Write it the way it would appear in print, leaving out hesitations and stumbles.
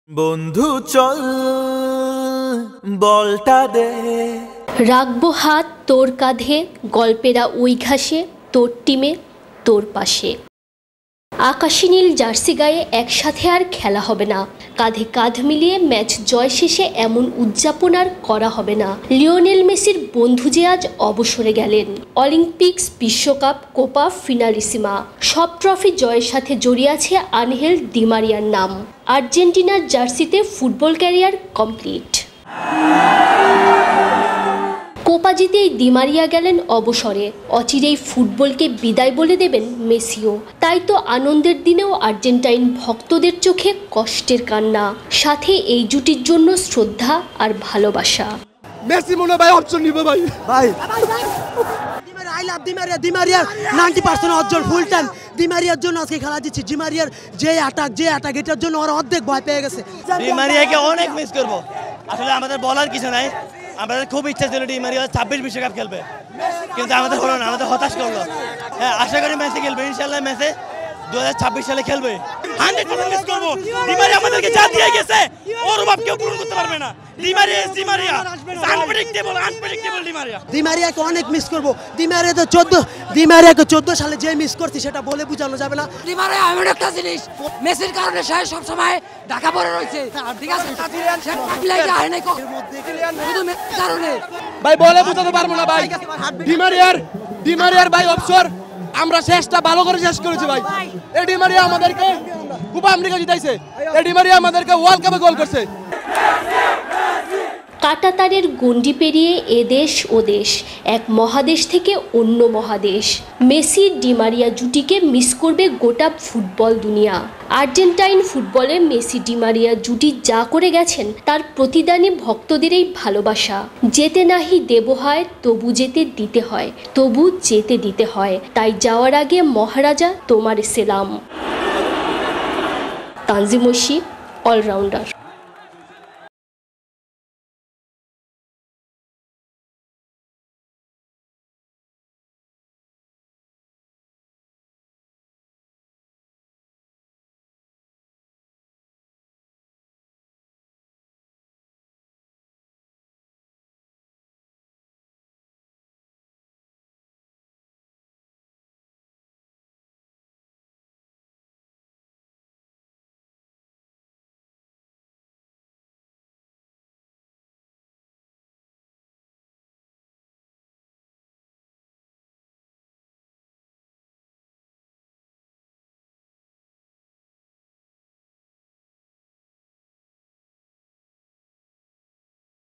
বন্ধু চল বলটা দে, রাখবো হাত তোর কাঁধে, গল্পেরা ওই ঘাসে, তোর টিমে তোর পাশে। আকাশী নীল জার্সি গায়ে একসাথে আর খেলা হবে না, কাঁধে কাঁধ মিলিয়ে ম্যাচ জয় শেষে এমন উদযাপন আর করা হবে না। লিওনেল মেসির বন্ধু যে আজ অবসরে গেলেন। অলিম্পিক্স, বিশ্বকাপ, কোপা ফিনালিসিমা সব ট্রফি জয়ের সাথে জড়িয়ে আছে আনহেল ডি মারিয়ার নাম। আর্জেন্টিনার জার্সিতে ফুটবল ক্যারিয়ার কমপ্লিট। কোপা জিতেই ডি মারিয়া গেলেন অবসরে, অচিরেই ফুটবলকে বিদায় বলে দেবেন মেসিও। তাই তো আনন্দের দিনেও আর্জেন্টাইন ভক্তদের চোখে কষ্টের কান্না, সাথে এই জুটির জন্য শ্রদ্ধা আর ভালোবাসা। মেসি মনে ভাই অপশন নিবে ভাই ভাই আই লাভ ডি মারিয়ার 90% অর্জন ফুল টাইম ডি মারিয়ার জন্য আজকে খেলা দিচ্ছি। ডি মারিয়ার যে অ্যাটাক এটার জন্য ওরা অর্ধেক ভয় পেয়ে গেছে। ডি মারিয়াকে অনেক মিস করব। আসলে আমাদের বলার কিছু নাই, আমাদের খুব ইচ্ছা ছিল ডি মারিয়া 26 বিশ্বকাপ খেলবে, কিন্তু আমাদের হলো না, আমাদের হতাশ করলো। হ্যাঁ, আশা করি মেসি খেলবে, ইনশাআল্লাহ মেসি 2026 সালে খেলবে। 100% মিস করব। ডি মারিয়া আমাদেরকে যা দিয়ে গেছে ওর অভাব কেউ পূরণ করতে পারবে না। ডি মারিয়া আনপ্রেডিক্টেবল ডি মারিয়াকে অনেক মিস করব। ডি মারিয়াকে 14 সালে যে মিস করছি সেটা বলে বোঝানো যাবে না। ডি মারিয়া এমন একটা জিনিস, মেসির কারণে সে সব সময় ঢাকা পড়ে রয়েছে, ঠিক আছে? সে প্লেয়ার হয় না শুধু মেসির কারণে। ভাই বলে বোঝাতে পারবো না ভাই। ডি মারিয়ার ভাই অবসর আমরা শেষটা ভালো করে শেষ করেছি ভাই। এই ডি মারিয়া আমাদেরকে কোপা আমেরিকা জিতাইছে, এই ডি মারিয়া আমাদেরকে ওয়ার্ল্ড কাপে গোল করছে। কাঁটাতারের গণ্ডি পেরিয়ে এদেশ ও দেশ, এক মহাদেশ থেকে অন্য মহাদেশ, মেসি ডি মারিয়া জুটিকে মিস করবে গোটা ফুটবল দুনিয়া। আর্জেন্টাইন ফুটবলে মেসি ডি মারিয়া জুটি যা করে গেছেন তার প্রতিদানে ভক্তদের এই ভালোবাসা। যেতে নাহি দেব হয়, তবু যেতে দিতে হয়, তবু যেতে দিতে হয়। তাই যাওয়ার আগে মহারাজা তোমার সেলাম। তানজিম ঐশী, অলরাউন্ডার।